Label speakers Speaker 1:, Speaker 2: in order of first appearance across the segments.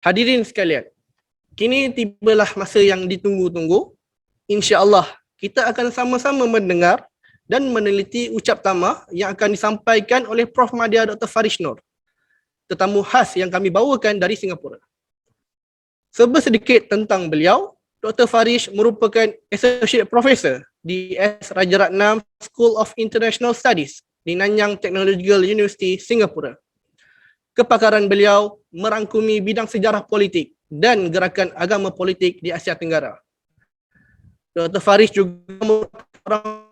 Speaker 1: Hadirin sekalian, kini tibalah masa yang ditunggu-tunggu. InsyaAllah kita akan sama-sama mendengar dan meneliti ucap tama yang akan disampaikan oleh Prof. Madya Dr. Farish Nur, tetamu khas yang kami bawakan dari Singapura. Sedikit tentang beliau. Dr. Farish merupakan Associate Professor di S. Rajaratnam School of International Studies di Nanyang Technological University, Singapura. Kepakaran beliau merangkumi bidang sejarah politik dan gerakan agama politik di Asia Tenggara. Dr. Farish juga merupakan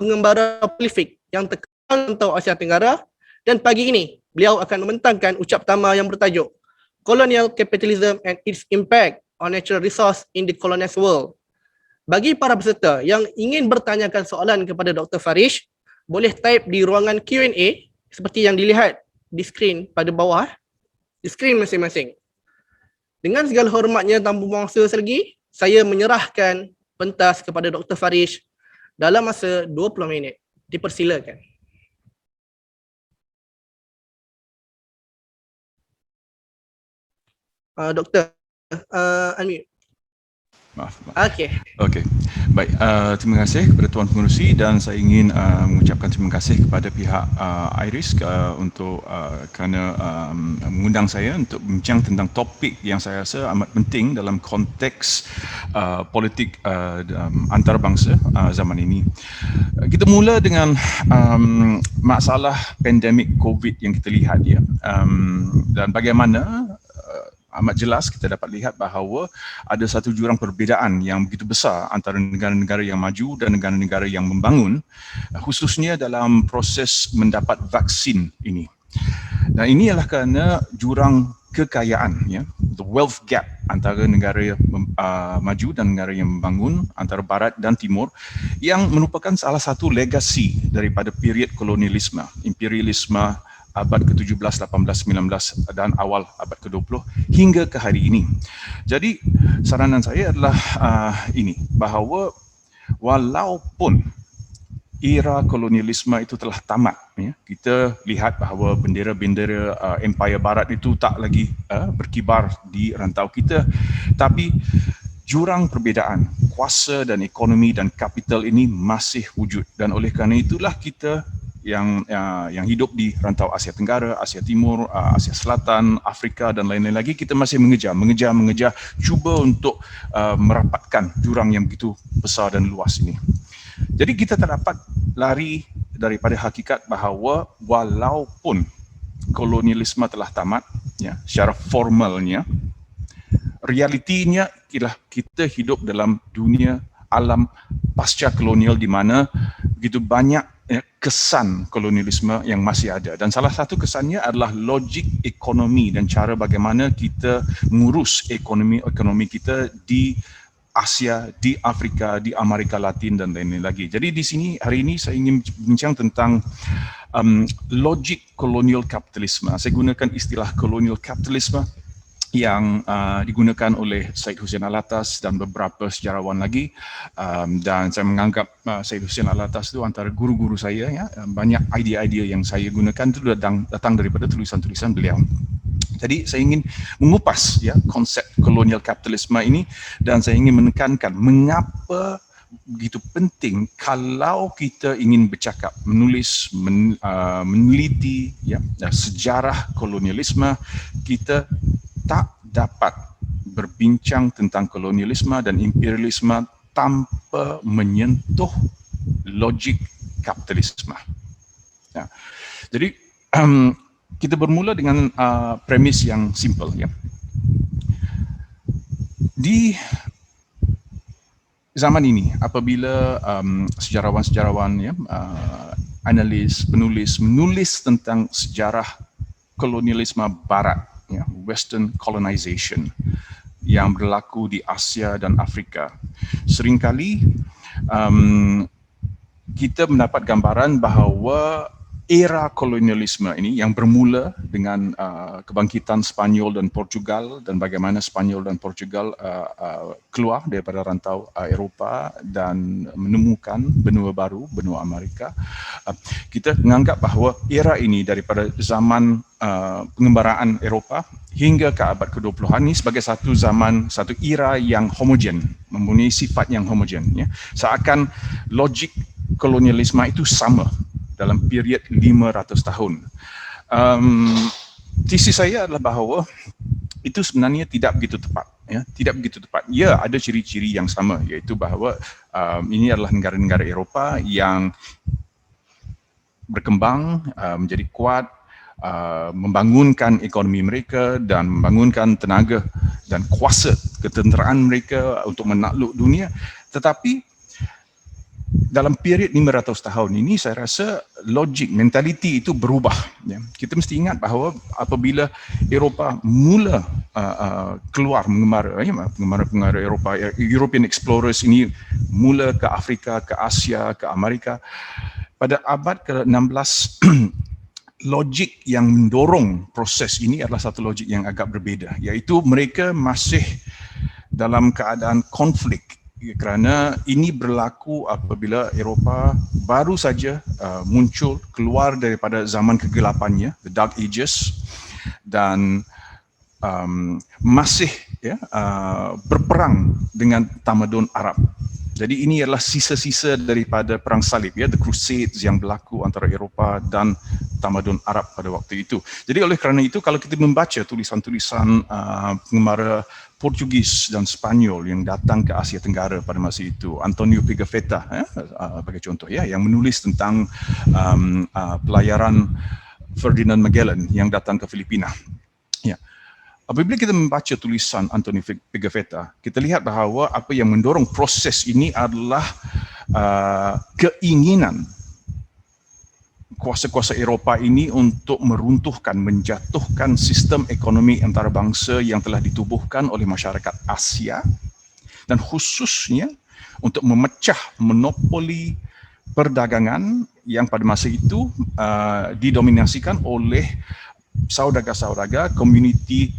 Speaker 1: pengembara prolific yang terkenal untuk Asia Tenggara, dan pagi ini beliau akan membentangkan ucap tama yang bertajuk Colonial Capitalism and its Impact on Natural Resource in the Colonized World. Bagi para peserta yang ingin bertanyakan soalan kepada Dr. Farish, boleh type di ruangan Q&A seperti yang dilihat di skrin pada bawah, di skrin masing-masing. Dengan segala hormatnya tanpa buang masa lagi, saya menyerahkan pentas kepada Dr. Farish dalam masa 20 minit. Dipersilakan. Doktor, unmute.
Speaker 2: Maaf.
Speaker 1: Okey.
Speaker 2: Okey. Baik, terima kasih kepada Tuan Pengerusi, dan saya ingin mengucapkan terima kasih kepada pihak IRIS untuk kerana mengundang saya untuk bincang tentang topik yang saya rasa amat penting dalam konteks politik antarabangsa zaman ini. Kita mula dengan masalah pandemik COVID yang kita lihat, ya. Dan bagaimana amat jelas kita dapat lihat bahawa ada satu jurang perbezaan yang begitu besar antara negara-negara yang maju dan negara-negara yang membangun, khususnya dalam proses mendapat vaksin ini. Dan ini adalah kerana jurang kekayaan, ya, the wealth gap antara negara yang maju dan negara yang membangun, antara barat dan timur, yang merupakan salah satu legasi daripada period kolonialisme, imperialisme abad ke-17, 18, 19 dan awal abad ke-20 hingga ke hari ini. Jadi saranan saya adalah ini, bahawa walaupun era kolonialisme itu telah tamat, ya, kita lihat bahawa bendera-bendera Empire Barat itu tak lagi berkibar di rantau kita, tapi jurang perbezaan kuasa dan ekonomi dan kapital ini masih wujud, dan oleh kerana itulah kita yang hidup di rantau Asia Tenggara, Asia Timur, Asia Selatan, Afrika dan lain-lain lagi, kita masih mengejar, cuba untuk merapatkan jurang yang begitu besar dan luas ini. Jadi kita tak dapat lari daripada hakikat bahawa walaupun kolonialisme telah tamat, ya, secara formalnya, realitinya ialah kita hidup dalam dunia alam pasca kolonial di mana begitu banyak kesan kolonialisme yang masih ada, dan salah satu kesannya adalah logik ekonomi dan cara bagaimana kita mengurus ekonomi kita di Asia, di Afrika, di Amerika Latin dan lain-lain lagi. Jadi di sini hari ini saya ingin bincang tentang logik kolonial kapitalisme. Saya gunakan istilah kolonial kapitalisme yang digunakan oleh Syed Hussein Alatas dan beberapa sejarawan lagi, dan saya menganggap Syed Hussein Alatas itu antara guru-guru saya, ya. Banyak idea-idea yang saya gunakan itu datang daripada tulisan-tulisan beliau. Jadi saya ingin mengupas, ya, konsep kolonial kapitalisme ini, dan saya ingin menekankan mengapa begitu penting kalau kita ingin bercakap, menulis, meneliti, ya, sejarah kolonialisme. Kita tak dapat berbincang tentang kolonialisme dan imperialisme tanpa menyentuh logik kapitalisme. Ya. Jadi kita bermula dengan premis yang simple, ya. Di zaman ini, apabila sejarawan-sejarawan, ya, analis, penulis menulis tentang sejarah kolonialisme Barat, ya, Western colonization yang berlaku di Asia dan Afrika, seringkali kita mendapat gambaran bahawa era kolonialisme ini yang bermula dengan kebangkitan Spanyol dan Portugal dan bagaimana Spanyol dan Portugal keluar daripada rantau Eropah dan menemukan benua baru, benua Amerika. Kita menganggap bahawa era ini daripada zaman pengembaraan Eropah hingga ke abad ke-20 ini sebagai satu zaman, satu era yang homogen, mempunyai sifat yang homogen. Ya. Seakan logik kolonialisme itu sama dalam period 500 tahun. Tesis saya adalah bahawa itu sebenarnya tidak begitu tepat. Ya, tidak begitu tepat. Ya, ada ciri-ciri yang sama, iaitu bahawa ini adalah negara-negara Eropah yang berkembang, menjadi kuat, membangunkan ekonomi mereka dan membangunkan tenaga dan kuasa ketenteraan mereka untuk menakluk dunia. Tetapi dalam period 500 tahun ini saya rasa logik, mentaliti itu berubah. Ya. Kita mesti ingat bahawa apabila Eropah mula keluar penggemar Eropah, European explorers ini mula ke Afrika, ke Asia, ke Amerika, pada abad ke-16 logik yang mendorong proses ini adalah satu logik yang agak berbeza, iaitu mereka masih dalam keadaan konflik kerana ini berlaku apabila Eropah baru saja muncul keluar daripada zaman kegelapannya, the Dark Ages, dan masih berperang dengan tamadun Arab. Jadi ini adalah sisa-sisa daripada perang salib, ya, the Crusades yang berlaku antara Eropah dan tamadun Arab pada waktu itu. Jadi oleh kerana itu kalau kita membaca tulisan-tulisan pengembara Portugis dan Spanyol yang datang ke Asia Tenggara pada masa itu, Antonio Pigafetta sebagai contoh, ya, yang menulis tentang pelayaran Ferdinand Magellan yang datang ke Filipina. Ya. Apabila kita membaca tulisan Antonio Pigafetta, kita lihat bahawa apa yang mendorong proses ini adalah keinginan kuasa-kuasa Eropah ini untuk meruntuhkan, menjatuhkan sistem ekonomi antarabangsa yang telah ditubuhkan oleh masyarakat Asia, dan khususnya untuk memecah monopoli perdagangan yang pada masa itu didominasikan oleh saudagar-saudagar, komuniti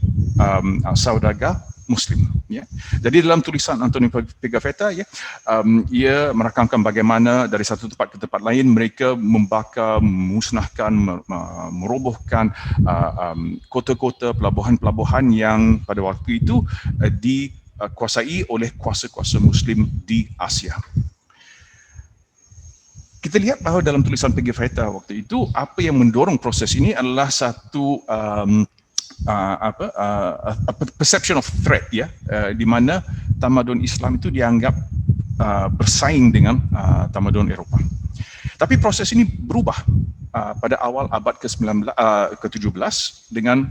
Speaker 2: saudagar Muslim. Ya. Jadi dalam tulisan Antonio Pigafetta, ya, ia merakamkan bagaimana dari satu tempat ke tempat lain mereka membakar, memusnahkan, merobohkan kota-kota, pelabuhan-pelabuhan yang pada waktu itu dikuasai oleh kuasa-kuasa Muslim di Asia. Kita lihat bahawa dalam tulisan Pigafetta waktu itu, apa yang mendorong proses ini adalah satu perception of threat, ya, di mana tamadun Islam itu dianggap bersaing dengan tamadun Eropah. Tapi proses ini berubah pada awal abad ke-17 dengan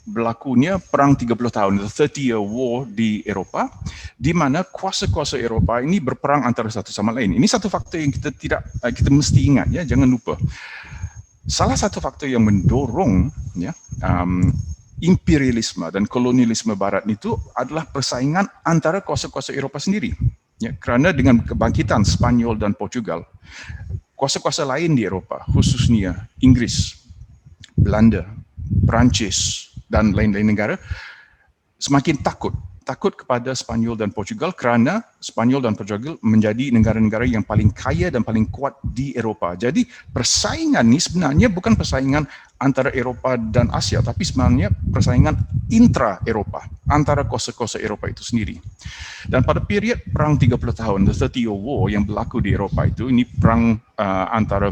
Speaker 2: berlakunya perang 30 tahun, the 30-year war di Eropah, di mana kuasa-kuasa Eropah ini berperang antara satu sama lain. Ini satu faktor yang kita mesti ingat, ya, jangan lupa. Salah satu faktor yang mendorong, ya, imperialisme dan kolonialisme Barat itu adalah persaingan antara kuasa-kuasa Eropah sendiri. Ya, kerana dengan kebangkitan Spanyol dan Portugal, kuasa-kuasa lain di Eropah, khususnya Inggris, Belanda, Perancis dan lain-lain negara, semakin takut kepada Spanyol dan Portugal kerana Spanyol dan Portugal menjadi negara-negara yang paling kaya dan paling kuat di Eropah. Jadi persaingan ni sebenarnya bukan persaingan antara Eropah dan Asia, tapi sebenarnya persaingan intra-Eropah, antara kuasa-kuasa Eropah itu sendiri. Dan pada period perang 30 tahun, the 30-year war yang berlaku di Eropah itu, ini perang antara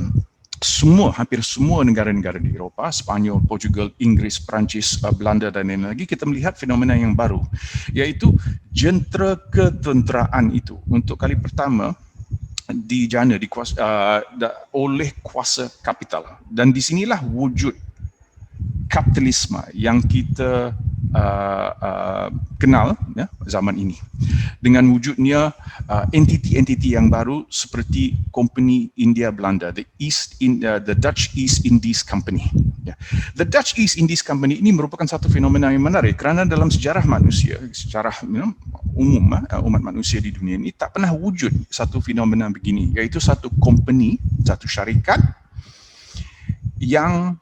Speaker 2: hampir semua negara-negara di Eropah, Spanyol, Portugal, Inggris, Perancis, Belanda dan lain-lain lagi. Kita melihat fenomena yang baru, iaitu jentera ketenteraan itu untuk kali pertama dijana oleh kuasa kapital. Dan di sinilah wujud kapitalisme yang kita kenal, ya, zaman ini, dengan wujudnya entiti-entiti yang baru seperti Company India Belanda, the Dutch East Indies Company. Ya. The Dutch East Indies Company ini merupakan satu fenomena yang menarik kerana dalam sejarah manusia, sejarah umum umat manusia di dunia ini tak pernah wujud satu fenomena begini, iaitu satu company, satu syarikat yang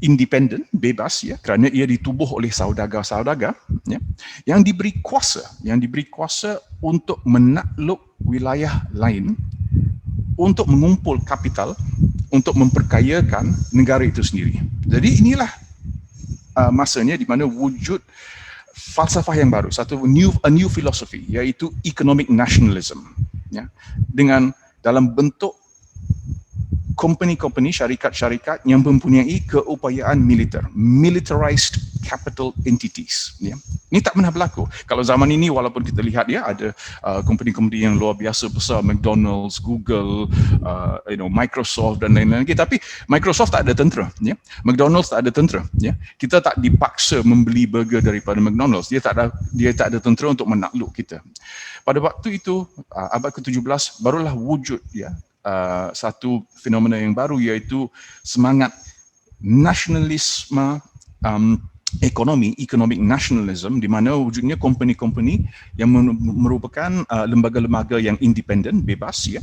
Speaker 2: independen, bebas ya, kerana ia ditubuh oleh saudagar-saudagar ya, yang diberi kuasa untuk menakluk wilayah lain, untuk mengumpul kapital, untuk memperkayakan negara itu sendiri. Jadi inilah masanya di mana wujud falsafah yang baru, a new philosophy, iaitu economic nationalism ya, dengan dalam bentuk company-company, syarikat-syarikat yang mempunyai keupayaan militer, militarized capital entities. Ya. Ini tak pernah berlaku. Kalau zaman ini, walaupun kita lihat ya ada company-company yang luar biasa besar, McDonald's, Google, Microsoft dan lain-lain, tapi Microsoft tak ada tentera, ya. McDonald's tak ada tentera, ya. Kita tak dipaksa membeli burger daripada McDonald's. Dia tak ada tentera untuk menakluk kita. Pada waktu itu, abad ke-17 barulah wujud ya satu fenomena yang baru, iaitu semangat nasionalisme ekonomi, economic nationalism, di mana wujudnya company-company yang merupakan lembaga-lembaga yang independen, bebas ya,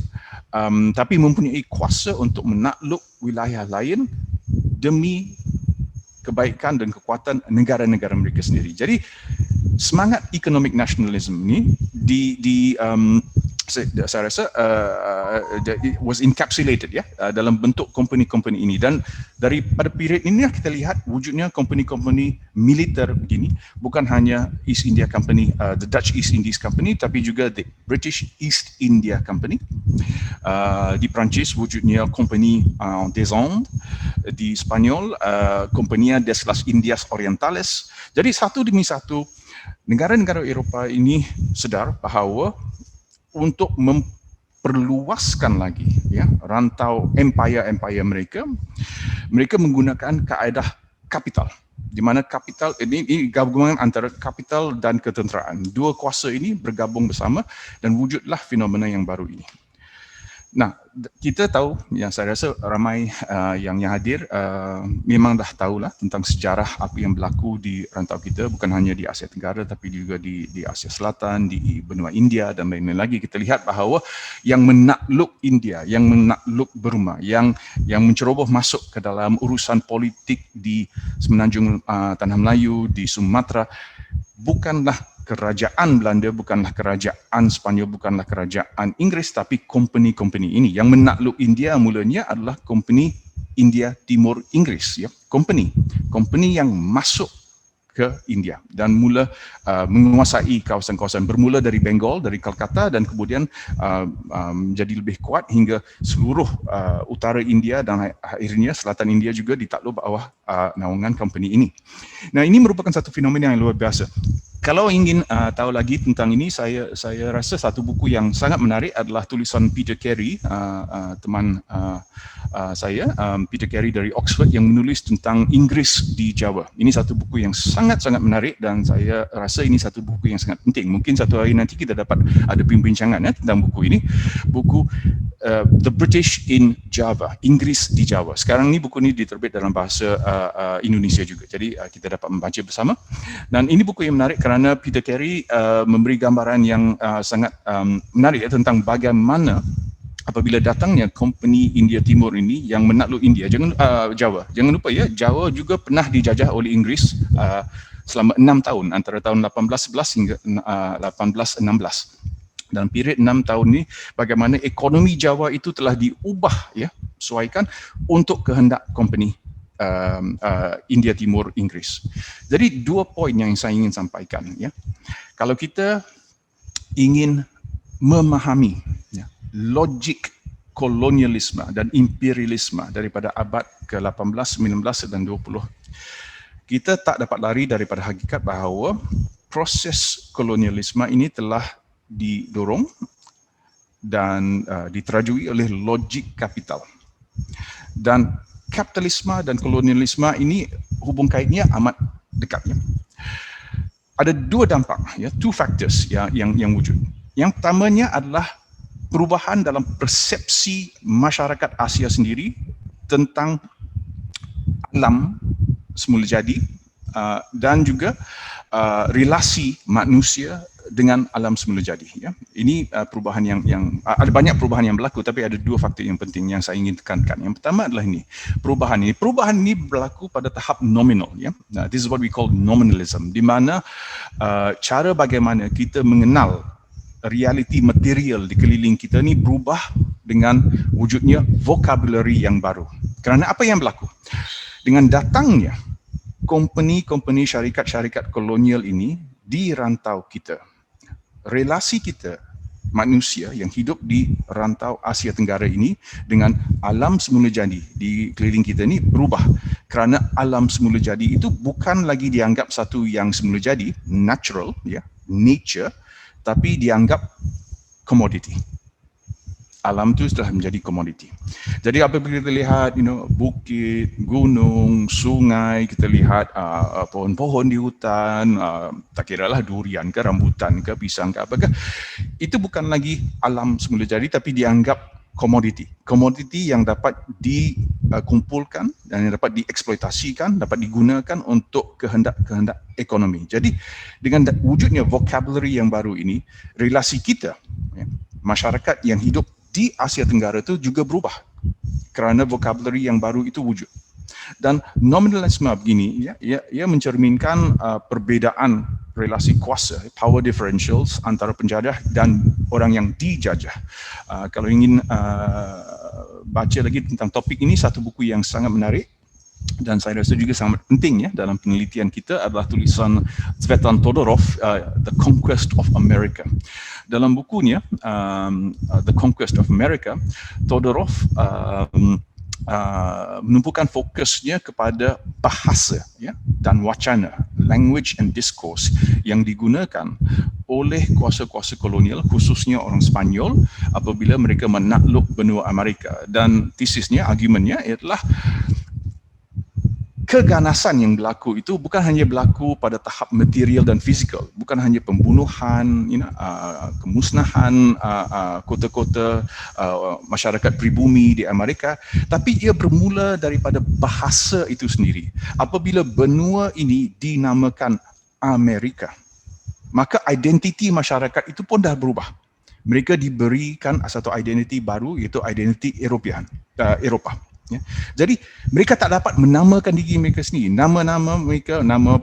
Speaker 2: tapi mempunyai kuasa untuk menakluk wilayah lain demi kebaikan dan kekuatan negara-negara mereka sendiri. Jadi semangat economic nationalism ini saya rasa it was encapsulated ya dalam bentuk company-company ini, dan daripada period inilah kita lihat wujudnya company-company militer begini, bukan hanya East India Company, the Dutch East Indies Company, tapi juga the British East India Company. Di Perancis wujudnya Compagnie des Indes, di Spanyol Compañía de las Indias Orientales. Jadi satu demi satu negara-negara Eropah ini sedar bahawa untuk memperluaskan lagi ya rantau empire mereka menggunakan kaedah kapital, di mana kapital ini gabungan antara kapital dan ketenteraan. Dua kuasa ini bergabung bersama dan wujudlah fenomena yang baru ini. Nah, kita tahu, yang saya rasa ramai yang hadir memang dah tahulah tentang sejarah apa yang berlaku di rantau kita, bukan hanya di Asia Tenggara tapi juga di Asia Selatan, di benua India dan lain-lain lagi. Kita lihat bahawa yang menakluk India, yang menakluk Burma, yang menceroboh masuk ke dalam urusan politik di Semenanjung Tanah Melayu, di Sumatera, bukanlah kerajaan Belanda, bukanlah kerajaan Sepanyol, bukanlah kerajaan Inggeris, tapi company-company ini. Yang menakluk India mulanya adalah company India Timur Inggeris, ya, company yang masuk ke India dan mula menguasai kawasan-kawasan, bermula dari Bengal, dari Calcutta, dan kemudian menjadi lebih kuat hingga seluruh utara India dan akhirnya selatan India juga ditakluk bawah naungan company ini. Nah, ini merupakan satu fenomena yang luar biasa. Kalau ingin tahu lagi tentang ini, saya rasa satu buku yang sangat menarik adalah tulisan Peter Carey, teman saya, Peter Carey dari Oxford, yang menulis tentang Inggris di Jawa. Ini satu buku yang sangat-sangat menarik dan saya rasa ini satu buku yang sangat penting. Mungkin satu hari nanti kita dapat ada perbincangan tentang buku ini. Buku The British in Java, Inggris di Jawa. Sekarang ni buku ini diterbit dalam bahasa Indonesia juga. Jadi kita dapat membaca bersama. Dan ini buku yang menarik kerana Peter Carey memberi gambaran yang sangat menarik tentang bagaimana apabila datangnya company India Timur ini yang menakluk India, Jawa. Jangan lupa ya, Jawa juga pernah dijajah oleh Inggeris selama 6 tahun, antara tahun 1811 hingga 1816. Dalam period 6 tahun ini, bagaimana ekonomi Jawa itu telah diubah ya, sesuaikan untuk kehendak company India Timur Inggeris. Jadi dua poin yang saya ingin sampaikan ya. Kalau kita ingin memahami ya, logik kolonialisme dan imperialisme daripada abad ke-18, 19 dan 20, kita tak dapat lari daripada hakikat bahawa proses kolonialisme ini telah didorong dan diterajui oleh logik kapital. Dan kapitalisme dan kolonialisme ini hubung kaitnya amat dekatnya. Ada dua dampak, ya, two factors yang wujud. Yang pertamanya adalah perubahan dalam persepsi masyarakat Asia sendiri tentang alam semula jadi dan juga relasi manusia dengan alam semula jadi. Ya. Ini perubahan yang ada banyak perubahan yang berlaku, tapi ada dua faktor yang penting yang saya ingin tekankan. Yang pertama adalah ini, perubahan ini berlaku pada tahap nominal. Ya. Nah, this is what we call nominalism, di mana cara bagaimana kita mengenal realiti material di keliling kita ni berubah dengan wujudnya vocabulary yang baru. Kerana apa yang berlaku? Dengan datangnya company syarikat-syarikat kolonial ini di rantau kita, relasi kita manusia yang hidup di rantau Asia Tenggara ini dengan alam semula jadi di keliling kita ni berubah. Kerana alam semula jadi itu bukan lagi dianggap satu yang semula jadi, natural, ya, nature, tapi dianggap commodity. Alam tu sudah menjadi komoditi. Jadi apabila kita lihat bukit, gunung, sungai, kita lihat pohon-pohon di hutan, tak kiralah durian ke, rambutan ke, pisang ke apakah, itu bukan lagi alam semula jadi tapi dianggap komoditi. Komoditi yang dapat dikumpulkan dan yang dapat dieksploitasikan, dapat digunakan untuk kehendak-kehendak ekonomi. Jadi dengan wujudnya vocabulary yang baru ini, relasi kita, masyarakat yang hidup di Asia Tenggara itu juga berubah kerana vocabulary yang baru itu wujud. Dan nominalisme begini, ia mencerminkan perbezaan relasi kuasa, power differentials antara penjajah dan orang yang dijajah. Kalau ingin baca lagi tentang topik ini, satu buku yang sangat menarik dan saya rasa juga sangat penting dalam penelitian kita adalah tulisan Tsvetan Todorov, The Conquest of America. Dalam bukunya The Conquest of America, Todorov menumpukan fokusnya kepada bahasa dan wacana, language and discourse yang digunakan oleh kuasa-kuasa kolonial, khususnya orang Spanyol apabila mereka menakluk benua Amerika. Dan tesisnya, argumennya adalah keganasan yang berlaku itu bukan hanya berlaku pada tahap material dan fizikal, bukan hanya pembunuhan, kemusnahan kota-kota masyarakat pribumi di Amerika, tapi ia bermula daripada bahasa itu sendiri. Apabila benua ini dinamakan Amerika, maka identiti masyarakat itu pun dah berubah. Mereka diberikan satu identiti baru, iaitu identiti Eropa. Ya. Jadi mereka tak dapat menamakan diri mereka sendiri. Nama-nama mereka, nama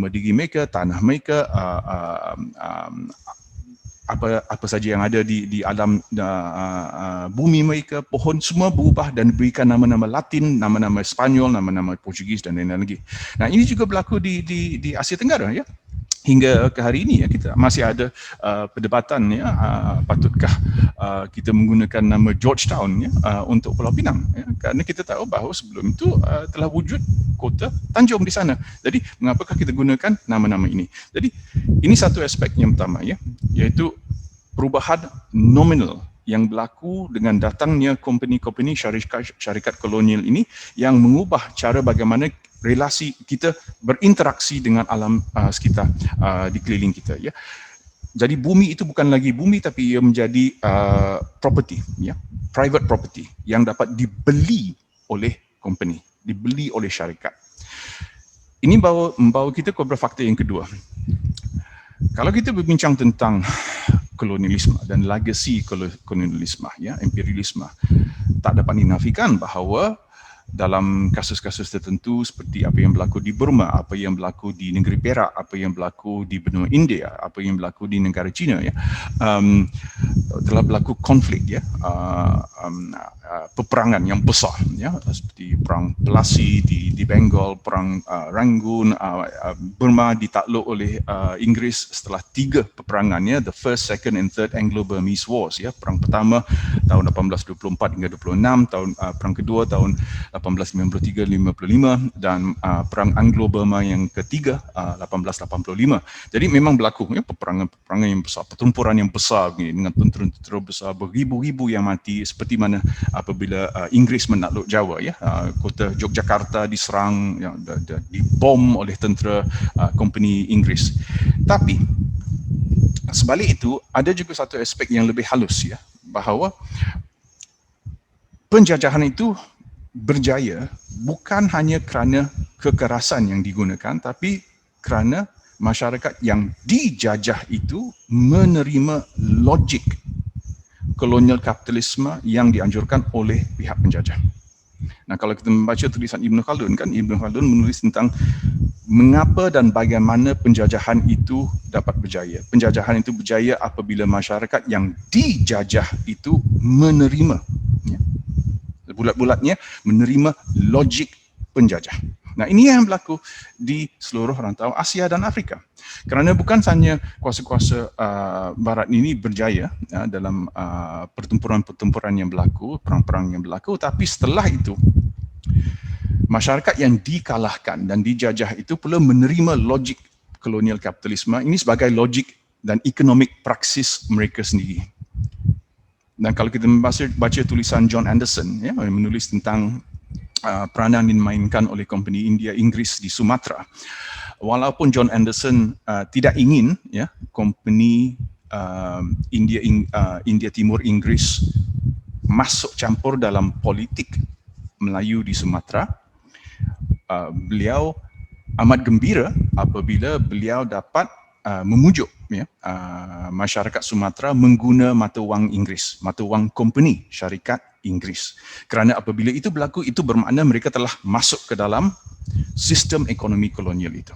Speaker 2: diri mereka, tanah mereka, apa saja yang ada di alam bumi mereka, pohon, semua berubah dan diberikan nama-nama Latin, nama-nama Spanyol, nama-nama Portugis dan lain-lain lagi. Nah, ini juga berlaku di Asia Tenggara, ya. Hingga ke hari ini kita masih ada perdebatan, patutkah kita menggunakan nama Georgetown untuk Pulau Pinang, kerana kita tahu bahawa sebelum itu telah wujud kota Tanjung di sana. Jadi mengapakah kita gunakan nama-nama ini? Jadi ini satu aspek yang pertama, iaitu perubahan nominal yang berlaku dengan datangnya company syarikat kolonial ini yang mengubah cara bagaimana relasi kita berinteraksi dengan alam sekitar di keliling kita. Ya. Jadi bumi itu bukan lagi bumi tapi ia menjadi property, private property yang dapat dibeli oleh company, dibeli oleh syarikat. Ini membawa kita kepada faktor yang kedua. Kalau kita berbincang tentang kolonialisme dan legasi kolonialisme, imperialisme, tak dapat dinafikan bahawa dalam kasus-kasus tertentu seperti apa yang berlaku di Burma, apa yang berlaku di negeri Perak, apa yang berlaku di benua India, apa yang berlaku di negara China, telah berlaku konflik, peperangan yang besar, seperti perang Pelasi di Bengal, perang Rangoon, Burma ditakluk oleh Inggeris setelah 3 peperangan, the first, second and third Anglo-Burmese Wars, perang pertama tahun 1824 hingga 26, perang kedua tahun 1893-55 dan perang Anglo-Burma yang ketiga 1885. Jadi memang berlaku peperangan yang besar, pertempuran yang besar dengan tentera besar, beribu-ribu yang mati, seperti mana apabila Inggeris menakluk Jawa, kota Yogyakarta diserang, dibom oleh tentera company Inggeris. Tapi sebalik itu ada juga satu aspek yang lebih halus, bahawa penjajahan itu berjaya bukan hanya kerana kekerasan yang digunakan, tapi kerana masyarakat yang dijajah itu menerima logik kolonial kapitalisme yang dianjurkan oleh pihak penjajah. Nah, kalau kita membaca tulisan Ibn Khaldun, kan Ibn Khaldun menulis tentang mengapa dan bagaimana penjajahan itu dapat berjaya. Penjajahan itu berjaya apabila masyarakat yang dijajah itu menerima, ya, bulat-bulatnya menerima logik penjajah. Nah, ini yang berlaku di seluruh rantau Asia dan Afrika. Kerana bukan sahaja kuasa-kuasa Barat ini berjaya dalam pertempuran-pertempuran yang berlaku, perang-perang yang berlaku, tapi setelah itu masyarakat yang dikalahkan dan dijajah itu pula menerima logik kolonial kapitalisme ini sebagai logik dan ekonomik praksis mereka sendiri. Dan kalau kita baca tulisan John Anderson, ya, yang menulis tentang peranan yang dimainkan oleh company India Inggris di Sumatera, walaupun John Anderson tidak ingin, ya, company India Timur Inggris masuk campur dalam politik Melayu di Sumatera, beliau amat gembira apabila beliau dapat memujuk, ya, masyarakat Sumatera mengguna mata wang Inggeris, mata wang company syarikat Inggeris. Kerana apabila itu berlaku, itu bermakna mereka telah masuk ke dalam sistem ekonomi kolonial itu.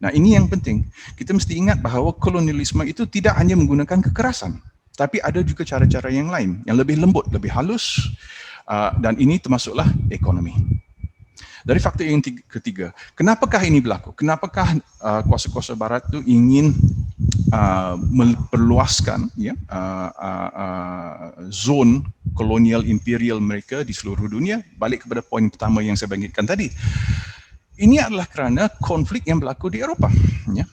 Speaker 2: Nah, ini yang penting. Kita mesti ingat bahawa kolonialisme itu tidak hanya menggunakan kekerasan, tapi ada juga cara-cara yang lain, yang lebih lembut, lebih halus, dan ini termasuklah ekonomi. Dari faktor yang ketiga, kenapakah ini berlaku? Kenapakah kuasa-kuasa Barat itu ingin memperluaskan, ya, zon kolonial imperial mereka di seluruh dunia? Balik kepada poin pertama yang saya bangkitkan tadi. Ini adalah kerana konflik yang berlaku di Eropah, ya.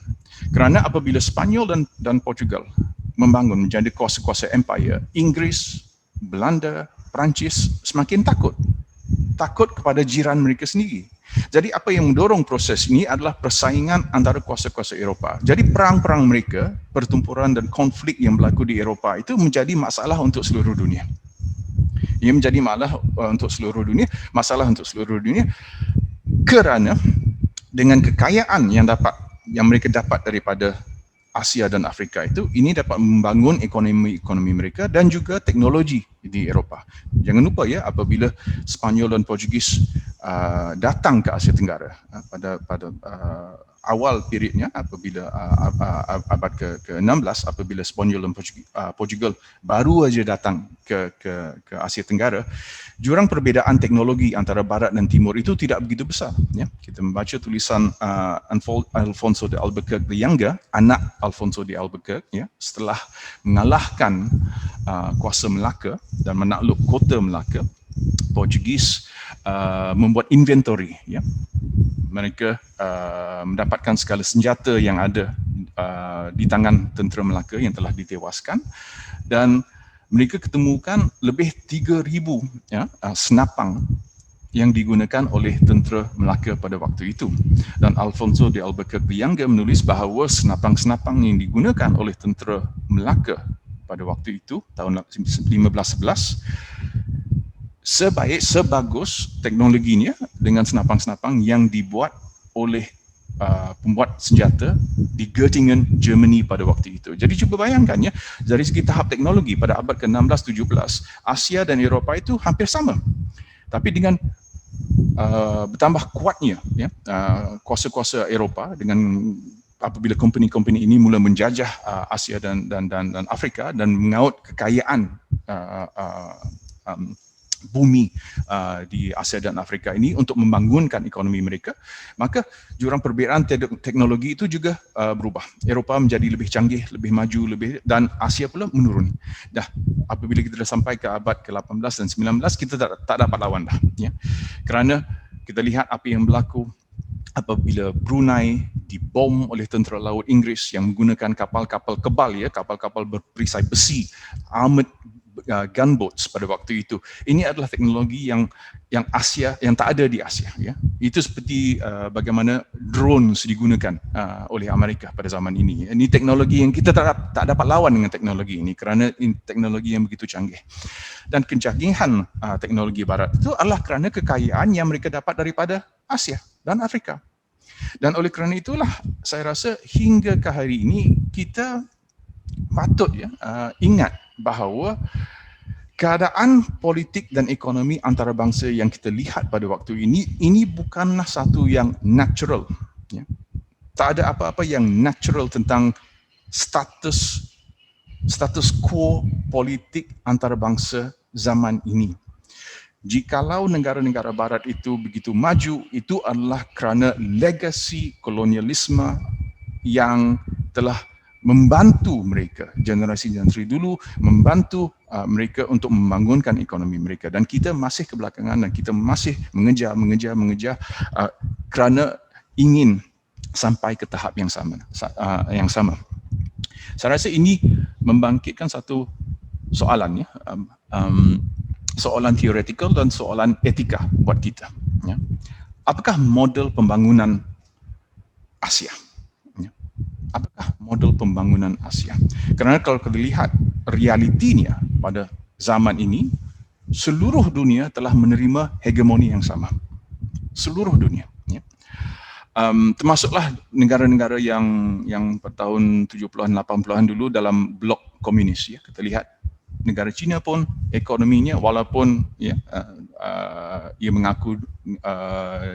Speaker 2: Kerana apabila Spanyol dan Portugal membangun menjadi kuasa-kuasa empire, Inggris, Belanda, Perancis semakin takut kepada jiran mereka sendiri. Jadi apa yang mendorong proses ini adalah persaingan antara kuasa-kuasa Eropah. Jadi perang-perang mereka, pertempuran dan konflik yang berlaku di Eropah itu menjadi masalah untuk seluruh dunia. Ia menjadi masalah untuk seluruh dunia kerana dengan kekayaan yang mereka dapat daripada Asia dan Afrika itu, ini dapat membangun ekonomi mereka dan juga teknologi di Eropah. Jangan lupa, ya, apabila Spanyol dan Portugis datang ke Asia Tenggara pada awal periodnya, apabila abad ke-16, apabila Spanyol dan Portugal baru saja datang ke Asia Tenggara, jurang perbezaan teknologi antara Barat dan Timur itu tidak begitu besar, ya. Kita membaca tulisan Alfonso de Albuquerque the Younger, anak Alfonso de Albuquerque, ya, setelah mengalahkan kuasa Melaka dan menakluk kota Melaka, Portugis membuat inventory, ya. Mereka mendapatkan segala senjata yang ada di tangan tentera Melaka yang telah ditewaskan, dan mereka ketemukan lebih 3,000, ya, senapang yang digunakan oleh tentera Melaka pada waktu itu. Dan Alfonso de Albuquerque the Younger menulis bahawa senapang-senapang yang digunakan oleh tentera Melaka pada waktu itu, tahun 1511, sebagus teknologinya dengan senapang-senapang yang dibuat oleh pembuat senjata di Göttingen, Germany pada waktu itu. Jadi cuba bayangkan, ya, dari segi tahap teknologi pada abad ke-16-17, Asia dan Eropah itu hampir sama. Tapi dengan bertambah kuatnya, ya, kuasa-kuasa Eropah dengan apabila company-company ini mula menjajah Asia dan Afrika dan mengaut kekayaan bumi di Asia dan Afrika ini untuk membangunkan ekonomi mereka, maka jurang perbezaan teknologi itu juga berubah. Eropah menjadi lebih canggih, lebih maju, dan Asia pula menurun. Dah apabila kita dah sampai ke abad ke-18 dan 19, kita tak dapat lawan dah, ya. Kerana kita lihat apa yang berlaku apabila Brunei dibom oleh tentera laut Inggeris yang menggunakan kapal-kapal kebal, ya, kapal-kapal berperisai besi, armored gunboats pada waktu itu. Ini adalah teknologi yang Asia, yang tak ada di Asia, ya. Itu seperti bagaimana drones digunakan oleh Amerika pada zaman ini. Ini teknologi yang kita tak dapat lawan dengan teknologi ini kerana ini teknologi yang begitu canggih. Dan kecanggihan teknologi Barat itu adalah kerana kekayaan yang mereka dapat daripada Asia dan Afrika. Dan oleh kerana itulah saya rasa hingga ke hari ini kita patut ingat bahawa keadaan politik dan ekonomi antarabangsa yang kita lihat pada waktu ini bukanlah satu yang natural. Ya. Tak ada apa-apa yang natural tentang status quo politik antarabangsa zaman ini. Jikalau negara-negara barat itu begitu maju, itu adalah kerana legasi kolonialisme yang telah membantu mereka, generasi-generasi dulu membantu mereka untuk membangunkan ekonomi mereka, dan kita masih kebelakangan dan kita masih mengejar kerana ingin sampai ke tahap yang sama. Saya rasa ini membangkitkan satu soalan, soalan teoretikal dan soalan etika buat kita. Ya. Apakah model pembangunan Asia? Apakah model pembangunan Asia? Kerana kalau kita lihat realitinya pada zaman ini, seluruh dunia telah menerima hegemoni yang sama. Seluruh dunia. Ya. Termasuklah negara-negara yang pada tahun 70-an, 80-an dulu dalam blok komunis. Ya. Kita lihat negara China pun ekonominya, walaupun ia mengaku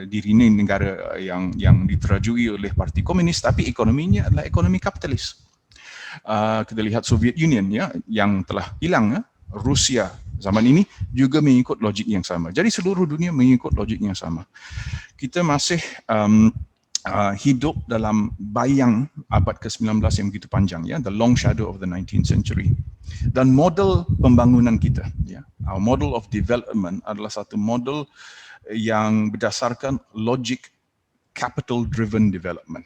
Speaker 2: dirinya negara yang diterajui oleh parti komunis, tapi ekonominya adalah ekonomi kapitalis. Kita lihat Soviet Union yang telah hilang, Rusia zaman ini juga mengikut logik yang sama. Jadi seluruh dunia mengikut logik yang sama. Kita masih hidup dalam bayang abad ke-19 yang begitu panjang, the long shadow of the 19th century. Dan model pembangunan kita, our model of development adalah satu model yang berdasarkan logic capital driven development.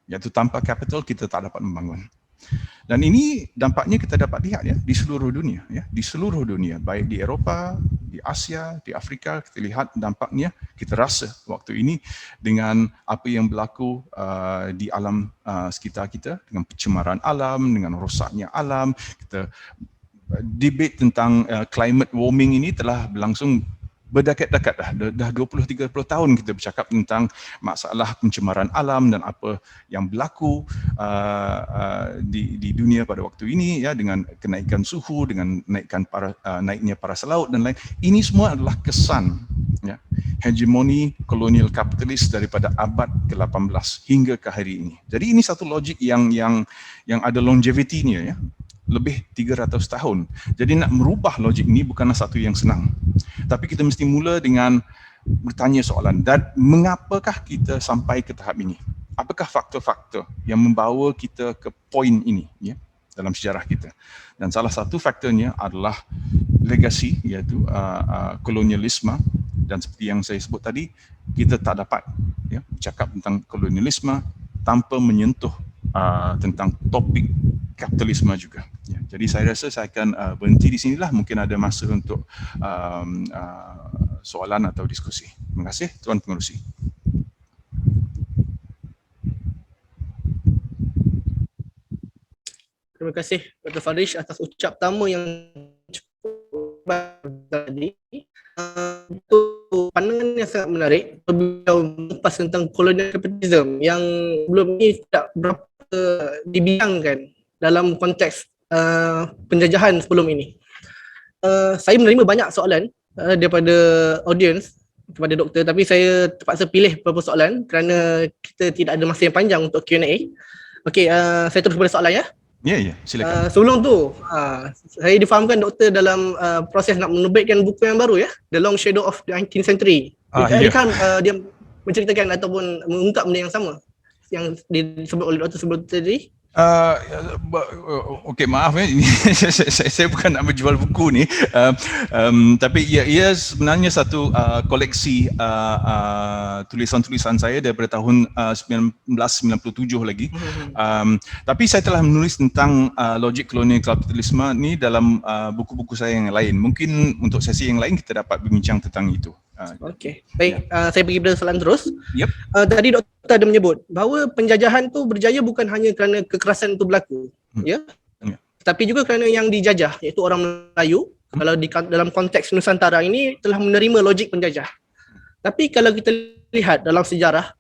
Speaker 2: Iaitu tanpa capital kita tak dapat membangun. Dan ini dampaknya kita dapat lihat di seluruh dunia, di seluruh dunia, baik di Eropah, di Asia, di Afrika. Kita lihat dampaknya, kita rasa waktu ini dengan apa yang berlaku di alam sekitar kita, dengan pencemaran alam, dengan rosaknya alam. Kita debate tentang climate warming ini telah berlangsung berdekat-dekat dah 20-30 tahun kita bercakap tentang masalah pencemaran alam dan apa yang berlaku di dunia pada waktu ini, dengan kenaikan suhu, dengan naiknya paras laut dan lain. Ini semua adalah kesan hegemoni kolonial kapitalis daripada abad ke-18 hingga ke hari ini. Jadi ini satu logik yang ada longevity-nya, lebih 300 tahun. Jadi nak merubah logik ini bukanlah satu yang senang. Tapi kita mesti mula dengan bertanya soalan, dan mengapakah kita sampai ke tahap ini? Apakah faktor-faktor yang membawa kita ke poin ini dalam sejarah kita? Dan salah satu faktornya adalah legasi, iaitu kolonialisme. Dan seperti yang saya sebut tadi, kita tak dapat cakap tentang kolonialisme tanpa menyentuh tentang topik kapitalisme juga. Jadi saya rasa saya akan berhenti di sinilah. Mungkin ada masa untuk soalan atau diskusi. Terima kasih Tuan Pengerusi.
Speaker 1: Terima kasih Dr. Farish atas ucap tamu yang cukup baik tadi. Untuk pandangan yang sangat menarik, beliau mengupas tentang kolonial kapitalisme yang belum ini tidak berapa dibincangkan dalam konteks penjajahan sebelum ini. Saya menerima banyak soalan daripada audiens kepada doktor, tapi saya terpaksa pilih beberapa soalan kerana kita tidak ada masa yang panjang untuk Q&A. Okey, saya terus kepada soalan ya.
Speaker 2: Ya, silakan.
Speaker 1: Sebelum tu, saya difahamkan doktor dalam proses nak menerbitkan buku yang baru, The Long Shadow of the 19th Century. Adakah dia menceritakan ataupun mengungkap benda yang sama yang disebut oleh doktor sebelum tadi?
Speaker 2: Okey, maaf ini saya bukan nak menjual buku ni, tapi ia sebenarnya satu koleksi tulisan-tulisan saya daripada tahun 1997 lagi. Tapi saya telah menulis tentang logik kolonial kapitalisme ni dalam buku-buku saya yang lain. Mungkin untuk sesi yang lain kita dapat berbincang tentang itu.
Speaker 1: Okey, baik. Saya pergi pada soalan terus.
Speaker 2: Yep.
Speaker 1: Tadi doktor ada menyebut bahawa penjajahan tu berjaya bukan hanya kerana kekerasan itu berlaku, tapi juga kerana yang dijajah, iaitu orang Melayu, kalau dalam konteks Nusantara ini telah menerima logik penjajah. Tapi kalau kita lihat dalam sejarah,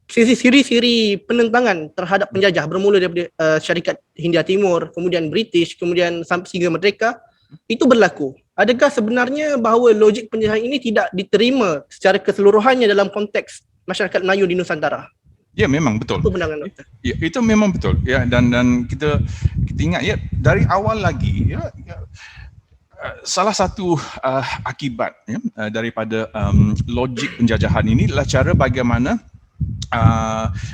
Speaker 1: siri-siri penentangan terhadap penjajah bermula daripada syarikat Hindia Timur, kemudian British, kemudian sampai sehingga merdeka, itu berlaku. Adakah sebenarnya bahawa logik penjajahan ini tidak diterima secara keseluruhannya dalam konteks masyarakat Melayu di Nusantara?
Speaker 2: Ya, memang betul.
Speaker 1: Itu pandangan doktor.
Speaker 2: Ya, itu memang betul. Ya, dan kita ingat ya dari awal lagi ya, salah satu akibat ya, daripada logik penjajahan ini adalah cara bagaimana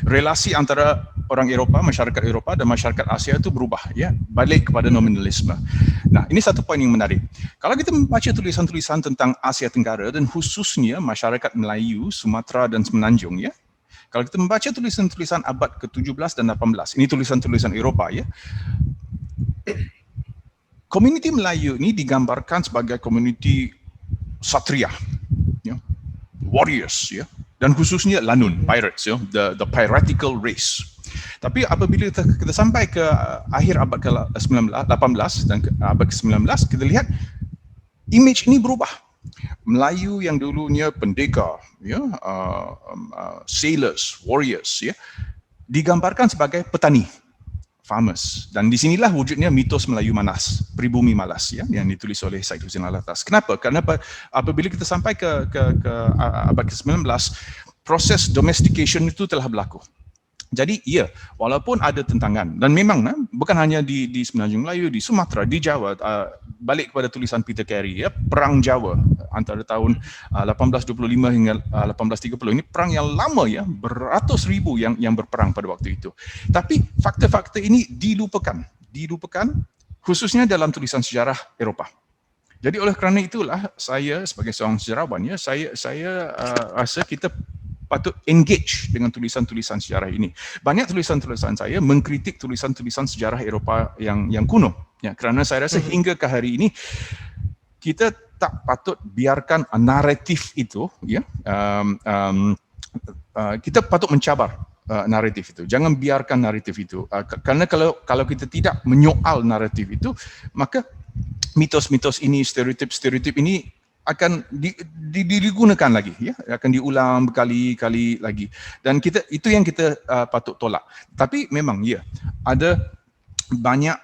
Speaker 2: relasi antara orang Eropah, masyarakat Eropah dan masyarakat Asia itu berubah ya, balik kepada nominalisme. Nah, ini satu poin yang menarik. Kalau kita membaca tulisan-tulisan tentang Asia Tenggara dan khususnya masyarakat Melayu, Sumatera dan Semenanjung ya. Kalau kita membaca tulisan-tulisan abad ke-17 dan 18, ini tulisan-tulisan Eropah ya. Komuniti Melayu ini digambarkan sebagai komuniti satria, ya, warriors ya. Dan khususnya Lanun, pirates, ya, the piratical race. Tapi apabila kita sampai ke akhir abad ke-18 dan abad ke-19, kita lihat image ini berubah. Melayu yang dulunya pendekar, ya, sailors, warriors, ya, digambarkan sebagai petani, farmers. Dan di sinilah wujudnya mitos Melayu Malas, pribumi malas, ya, yang ditulis oleh Syed Hussein Alatas. Kenapa? Karena apabila kita sampai ke abad ke-19, proses domestication itu telah berlaku. Jadi ya, walaupun ada tentangan, dan memang bukan hanya di Semenanjung Melayu, di Sumatera, di Jawa, balik kepada tulisan Peter Carey, ya, Perang Jawa antara tahun 1825 hingga 1830, ini perang yang lama ya, beratus ribu yang berperang pada waktu itu. Tapi fakta-fakta ini dilupakan khususnya dalam tulisan sejarah Eropah. Jadi oleh kerana itulah saya sebagai seorang sejarawan ya, saya rasa kita patut engage dengan tulisan-tulisan sejarah ini. Banyak tulisan-tulisan saya mengkritik tulisan-tulisan sejarah Eropah yang kuno. Ya, kerana saya rasa hingga ke hari ini kita tak patut biarkan naratif itu. Ya, kita patut mencabar naratif itu. Jangan biarkan naratif itu. Kerana kalau kita tidak menyoal naratif itu, maka mitos-mitos ini, stereotip-stereotip ini akan digunakan lagi, ya, akan diulang berkali-kali lagi, dan itu yang kita patut tolak. Tapi memang ya, ada banyak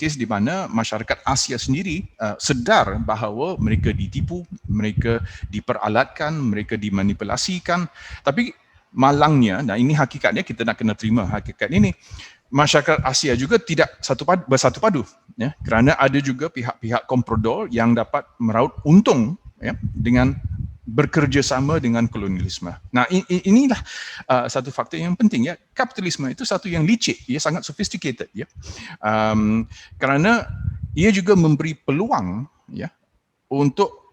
Speaker 2: kes di mana masyarakat Asia sendiri sedar bahawa mereka ditipu, mereka diperalatkan, mereka dimanipulasikan. Tapi malangnya, dan ini hakikatnya, kita nak kena terima hakikat ini, masyarakat Asia juga tidak bersatu padu, ya, kerana ada juga pihak-pihak komprador yang dapat meraup untung, ya, dengan bekerjasama dengan kolonialisme. Nah, inilah satu faktor yang penting, ya. Kapitalisme itu satu yang licik, ia sangat sophisticated, ya, kerana ia juga memberi peluang, ya, untuk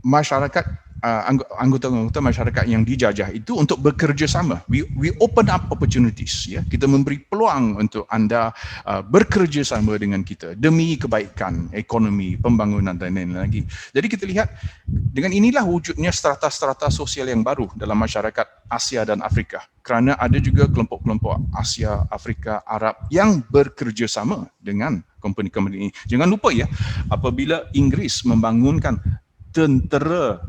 Speaker 2: masyarakat, anggota-anggota masyarakat yang dijajah itu untuk bekerjasama. We open up opportunities, ya. Kita memberi peluang untuk anda bekerjasama dengan kita demi kebaikan ekonomi, pembangunan dan lain-lain lagi. Jadi kita lihat dengan inilah wujudnya strata-strata sosial yang baru dalam masyarakat Asia dan Afrika. Kerana ada juga kelompok-kelompok Asia, Afrika, Arab yang bekerjasama dengan company-company ini. Jangan lupa ya, apabila Inggeris membangunkan tentera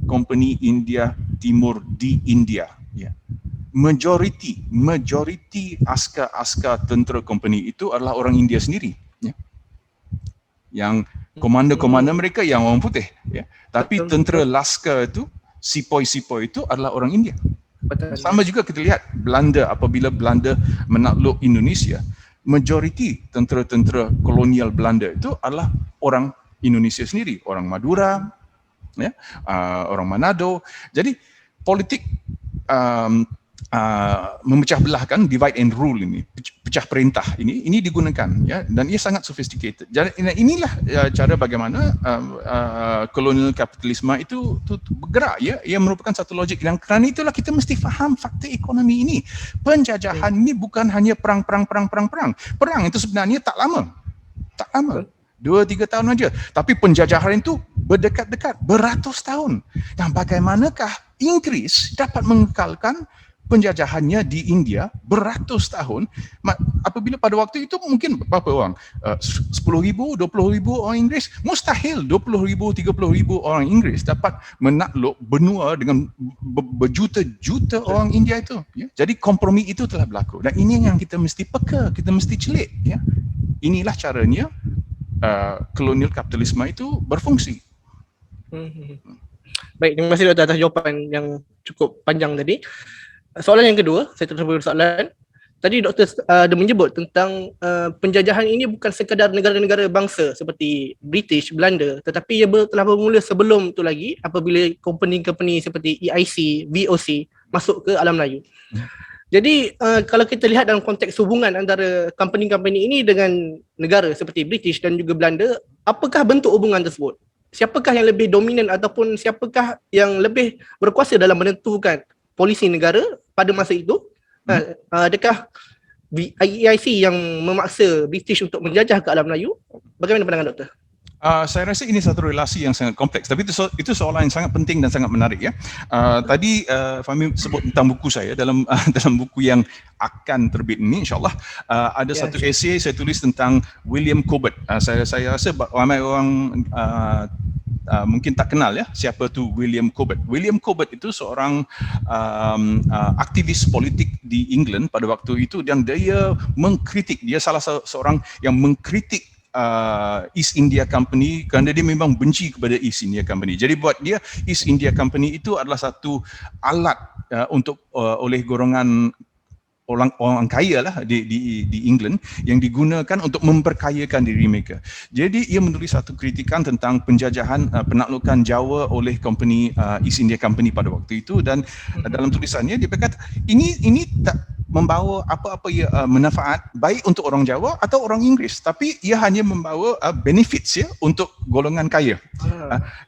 Speaker 2: Kompeni India Timur di India, ya, majoriti askar tentera kompeni itu adalah orang India sendiri, ya. Yang komander mereka yang orang putih, ya. Tapi tentera laskar itu, sipoi-sipoi itu adalah orang India. Betul. Sama juga kita lihat Belanda, apabila Belanda menakluk Indonesia, majoriti tentera-tentera kolonial Belanda itu adalah orang Indonesia sendiri, orang Madura, ya, orang Manado. Jadi politik memecah belahkan, divide and rule ini, pecah perintah ini digunakan, ya, dan ia sangat sophisticated. Jadi inilah cara bagaimana kolonial kapitalisme itu bergerak, ya. Ia merupakan satu logik, dan kerana itulah kita mesti faham fakta ekonomi ini. Penjajahan ini bukan hanya perang. Perang itu sebenarnya tak lama. 2-3 tahun aja. Tapi penjajahan itu berdekat-dekat, beratus tahun. Dan bagaimanakah Inggris dapat mengekalkan penjajahannya di India beratus tahun. Apabila pada waktu itu mungkin berapa orang? 10,000, 20,000 orang Inggeris. Mustahil 20,000, 30,000 orang Inggeris dapat menakluk benua dengan berjuta-juta orang India itu. Ya. Jadi kompromi itu telah berlaku. Dan ini yang kita mesti peka, kita mesti celik. Ya. Inilah caranya kolonial kapitalisme itu berfungsi.
Speaker 1: Baik, terima kasih Dr. atas jawapan yang cukup panjang tadi. Soalan yang kedua, saya terus soalan. Tadi doktor ada menyebut tentang penjajahan ini bukan sekadar negara-negara bangsa seperti British, Belanda, tetapi ia telah bermula sebelum itu lagi apabila company-company seperti EIC, VOC masuk ke alam Melayu. Jadi kalau kita lihat dalam konteks hubungan antara company-company ini dengan negara seperti British dan juga Belanda, apakah bentuk hubungan tersebut? Siapakah yang lebih dominan ataupun siapakah yang lebih berkuasa dalam menentukan polisi negara pada masa itu? Adakah EIC yang memaksa British untuk menjajah ke alam Melayu? Bagaimana pandangan doktor?
Speaker 2: Saya rasa ini satu relasi yang sangat kompleks, tapi itu soalan yang sangat penting dan sangat menarik ya. Tadi Fahmi sebut tentang buku saya dalam buku yang akan terbit ini insyaAllah ada satu esei saya tulis tentang William Cobbett. Saya rasa ramai orang mungkin tak kenal ya siapa tu William Cobbett. William Cobbett itu seorang aktivis politik di England pada waktu itu, dan dia mengkritik, dia salah seorang yang mengkritik East India Company kerana dia memang benci kepada East India Company. Jadi buat dia East India Company itu adalah satu alat untuk oleh golongan orang kaya lah di England yang digunakan untuk memperkayakan diri mereka. Jadi ia menulis satu kritikan tentang penjajahan penaklukan Jawa oleh company East India Company pada waktu itu, dan dalam tulisannya dia berkata ini tak membawa apa-apa manfaat baik untuk orang Jawa atau orang Inggeris, tapi ia hanya membawa benefits ya untuk golongan kaya.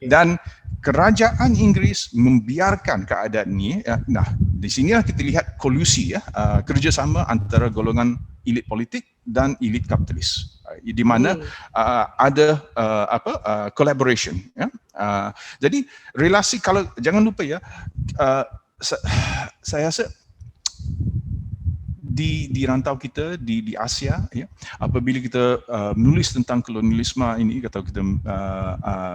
Speaker 2: Dan kerajaan Inggeris membiarkan keadaan ini. Nah, di sinilah kita lihat kolusi ya, kerjasama antara golongan elit politik dan elit kapitalis, di mana ada collaboration ya. Jadi relasi, kalau jangan lupa ya, saya rasa di rantau kita di Asia ya, apabila kita menulis tentang kolonialisme ini atau kita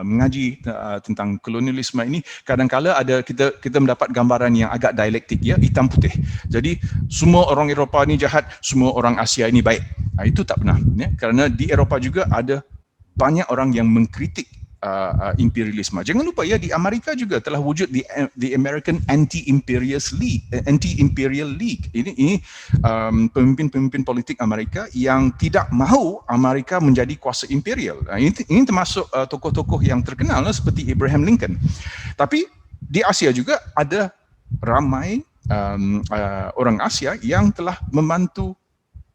Speaker 2: mengaji tentang kolonialisme ini, kadang-kala ada kita mendapat gambaran yang agak dialektik ya, hitam putih. Jadi semua orang Eropah ni jahat, semua orang Asia ini baik. Itu tak benar ya, kerana di Eropah juga ada banyak orang yang mengkritik imperialisme. Jangan lupa ya, di Amerika juga telah wujud di American Anti-Imperial League. Ini pemimpin-pemimpin politik Amerika yang tidak mahu Amerika menjadi kuasa imperial. Ini termasuk tokoh-tokoh yang terkenal seperti Abraham Lincoln. Tapi di Asia juga ada ramai orang Asia yang telah membantu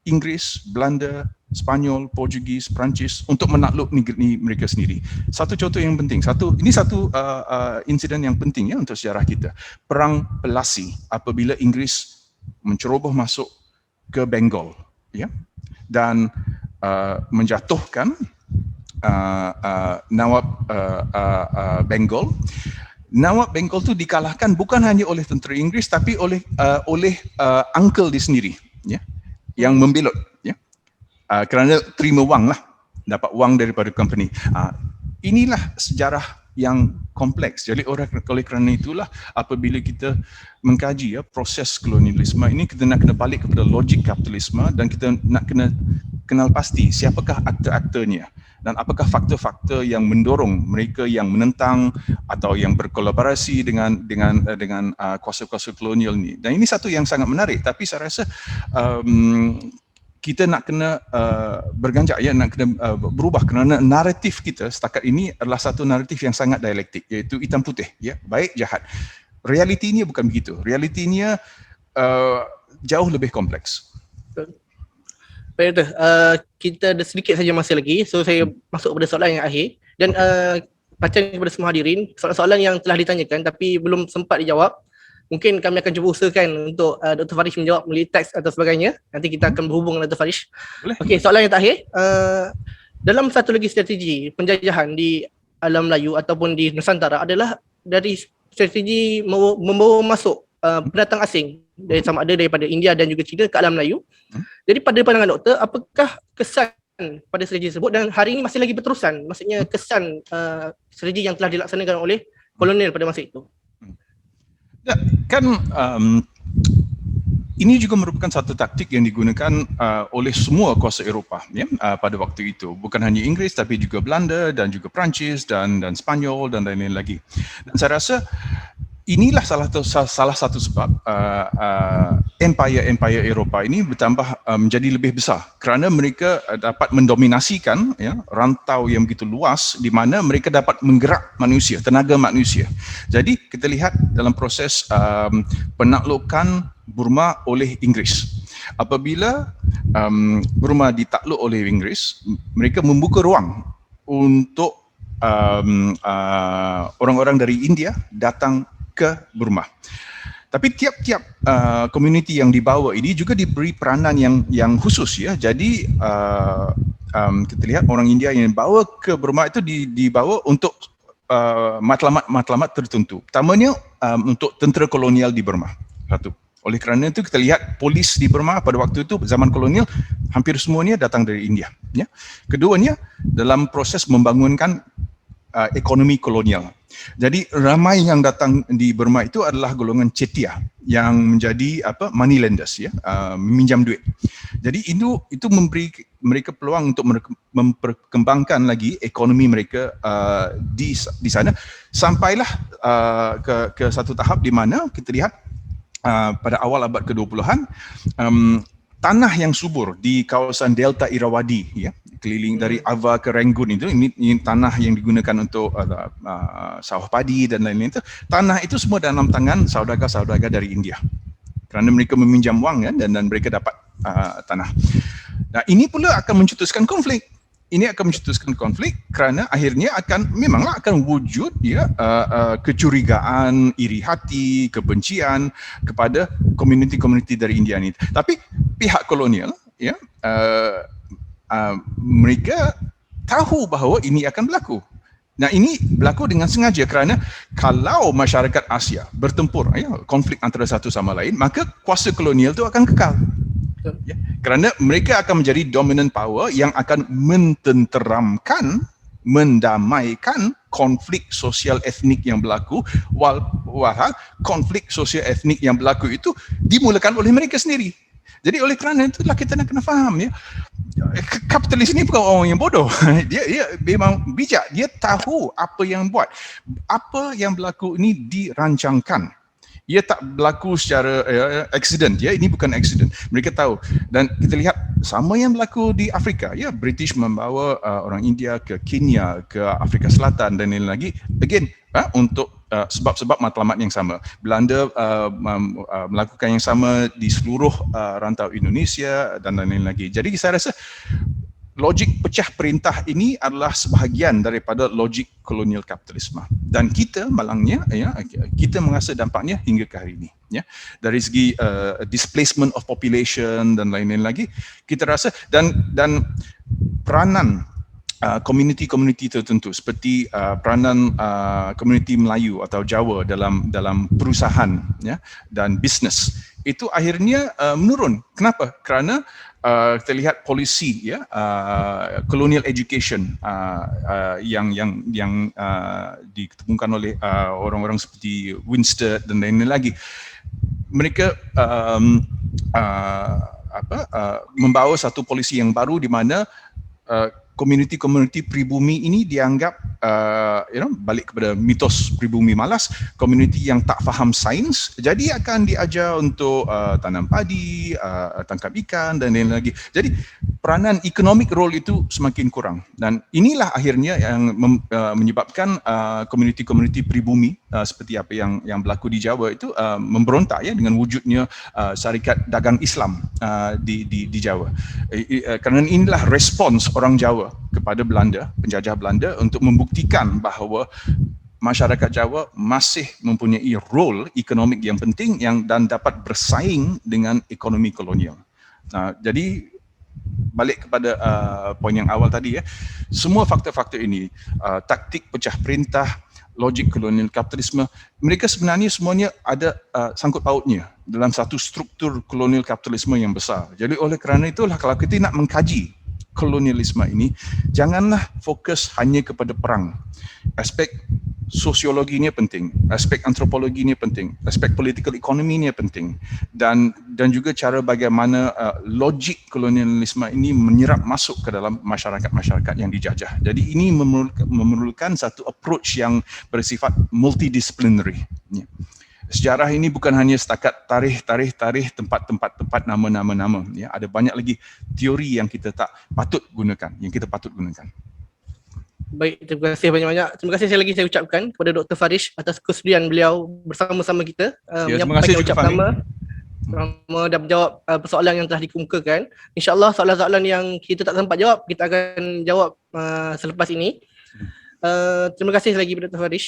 Speaker 2: Inggris, Belanda, Spanyol, Portugis, Perancis untuk menakluk negeri mereka sendiri. Satu contoh yang penting, ini satu insiden yang penting ya untuk sejarah kita. Perang Pelasi apabila Inggris menceroboh masuk ke Bengal ya, dan menjatuhkan Nawab Bengal. Nawab Bengal tu dikalahkan bukan hanya oleh tentera Inggris tapi oleh uncle dia sendiri ya, yang membelot ya. Kerana terima wang lah, dapat wang daripada company. Inilah sejarah yang kompleks. Jadi oleh kerana itulah apabila kita mengkaji ya proses kolonialisme ini, kita nak kena balik kepada logik kapitalisme dan kita nak kena kenal pasti siapakah aktor-aktornya dan apakah faktor-faktor yang mendorong mereka yang menentang atau yang berkolaborasi dengan kuasa-kuasa kolonial ini. Dan ini satu yang sangat menarik, tapi saya rasa kita nak kena berganjak ya, nak kena berubah kerana naratif kita setakat ini adalah satu naratif yang sangat dialektik, iaitu hitam putih ya, baik jahat. Realitinya bukan begitu. Realitinya jauh lebih kompleks.
Speaker 1: Baik doktor, kita ada sedikit saja masa lagi, so saya masuk pada soalan yang akhir. Dan bacaan kepada semua hadirin, soalan-soalan yang telah ditanyakan tapi belum sempat dijawab, mungkin kami akan cuba usahakan untuk Dr. Farish menjawab melalui teks atau sebagainya. Nanti kita akan berhubung dengan Dr. Farish. Okey, soalan yang terakhir. Dalam satu lagi strategi penjajahan di alam Melayu ataupun di Nusantara adalah dari strategi membawa masuk pendatang asing dari sama ada daripada India dan juga China ke alam Melayu. Jadi pada pandangan doktor, apakah kesan pada strategi tersebut dan hari ini masih lagi berterusan, maksudnya kesan strategi yang telah dilaksanakan oleh kolonial pada masa itu?
Speaker 2: Ya, kan ini juga merupakan satu taktik yang digunakan oleh semua kuasa Eropah ya, pada waktu itu. Bukan hanya Inggeris tapi juga Belanda dan juga Perancis dan Spanyol dan lain-lain lagi. Dan saya rasa inilah salah satu sebab empire Eropah ini bertambah menjadi lebih besar kerana mereka dapat mendominasikan ya, rantau yang begitu luas di mana mereka dapat menggerak manusia, tenaga manusia. Jadi kita lihat dalam proses penaklukan Burma oleh Inggeris. Apabila Burma ditakluk oleh Inggeris, mereka membuka ruang untuk orang-orang dari India datang ke Burma. Tapi tiap-tiap komuniti yang dibawa ini juga diberi peranan yang khusus ya. Jadi kita lihat orang India yang dibawa ke Burma itu dibawa untuk matlamat tertentu. Pertamanya untuk tentera kolonial di Burma. Satu. Oleh kerana itu kita lihat polis di Burma pada waktu itu zaman kolonial hampir semuanya datang dari India. Ya. Keduanya dalam proses membangunkan ekonomi kolonial. Jadi ramai yang datang di Burma itu adalah golongan cetia yang menjadi moneylenders ya, meminjam duit. Jadi itu memberi mereka peluang untuk memperkembangkan lagi ekonomi mereka di sana sampailah ke satu tahap di mana kita lihat pada awal abad ke-20-an tanah yang subur di kawasan Delta Irrawaddy ya, keliling dari Ava ke Rangoon itu ini tanah yang digunakan untuk sawah padi dan lain-lain itu, tanah itu semua dalam tangan saudagar-saudagar dari India kerana mereka meminjam wang kan, dan mereka dapat tanah. Nah ini pula akan mencetuskan konflik. Ini akan mencetuskan konflik kerana akhirnya memanglah akan wujud ya kecurigaan, iri hati, kebencian kepada komuniti-komuniti dari India ini. Tapi pihak kolonial ya mereka tahu bahawa ini akan berlaku. Nah ini berlaku dengan sengaja kerana kalau masyarakat Asia bertempur ya, konflik antara satu sama lain, maka kuasa kolonial itu akan kekal. Ya, kerana mereka akan menjadi dominant power yang akan mententeramkan, mendamaikan konflik sosial etnik yang berlaku, walhal konflik sosial etnik yang berlaku itu dimulakan oleh mereka sendiri. Jadi oleh kerana itulah kita nak kena faham ya, kapitalis ini bukan orang yang bodoh. Dia memang bijak, dia tahu apa yang buat. Apa yang berlaku ini dirancangkan. Ia tak berlaku secara accident ya, ini bukan accident. Mereka tahu dan kita lihat sama yang berlaku di Afrika ya, British membawa orang India ke Kenya, ke Afrika Selatan dan lain lagi again untuk sebab-sebab matlamat yang sama. Belanda melakukan yang sama di seluruh rantau Indonesia dan lain-lain lagi. Jadi saya rasa logik pecah perintah ini adalah sebahagian daripada logik kolonial kapitalisme dan kita malangnya ya, kita merasa dampaknya hingga ke hari ini ya, dari segi displacement of population dan lain-lain lagi kita rasa dan peranan komuniti-komuniti tertentu seperti peranan komuniti Melayu atau Jawa dalam perusahaan ya dan bisnes itu akhirnya menurun. Kenapa? Kerana kita lihat polisi ya, colonial education yang diketemukan oleh orang-orang seperti Winstead dan lain-lain lagi. Mereka membawa satu polisi yang baru di mana komuniti-komuniti pribumi ini dianggap balik kepada mitos pribumi malas, komuniti yang tak faham sains, jadi akan diajar untuk tanam padi, tangkap ikan dan lain lagi. Jadi peranan economic role itu semakin kurang dan inilah akhirnya yang menyebabkan komuniti-komuniti pribumi seperti apa yang berlaku di Jawa itu memberontak ya dengan wujudnya syarikat dagang Islam di Jawa. Kerana inilah respons orang Jawa kepada Belanda, penjajah Belanda untuk membuktikan bahawa masyarakat Jawa masih mempunyai role ekonomik yang penting dan dapat bersaing dengan ekonomi kolonial. Jadi balik kepada poin yang awal tadi ya, semua faktor-faktor ini, taktik pecah perintah, logik kolonial kapitalisme, mereka sebenarnya semuanya ada sangkut pautnya dalam satu struktur kolonial kapitalisme yang besar. Jadi oleh kerana itulah kalau kita nak mengkaji kolonialisme ini, janganlah fokus hanya kepada perang. Aspek sosiologinya penting, aspek antropologinya penting, aspek political economy-nya penting, dan juga cara bagaimana logik kolonialisme ini menyerap masuk ke dalam masyarakat-masyarakat yang dijajah. Jadi ini memerlukan satu approach yang bersifat multidisciplinary. Sejarah ini bukan hanya setakat tarikh, tempat, nama. Ya, ada banyak lagi teori yang kita tak patut gunakan,
Speaker 1: Baik, terima kasih banyak-banyak. Terima kasih sekali lagi saya ucapkan kepada Dr. Farish atas kesudian beliau bersama-sama kita
Speaker 2: terima kasih juga
Speaker 1: ucap nama dan menjawab persoalan yang telah dikemukakan. InsyaAllah soalan-soalan yang kita tak sempat jawab, kita akan jawab selepas ini. Terima kasih sekali lagi kepada Dr. Farish.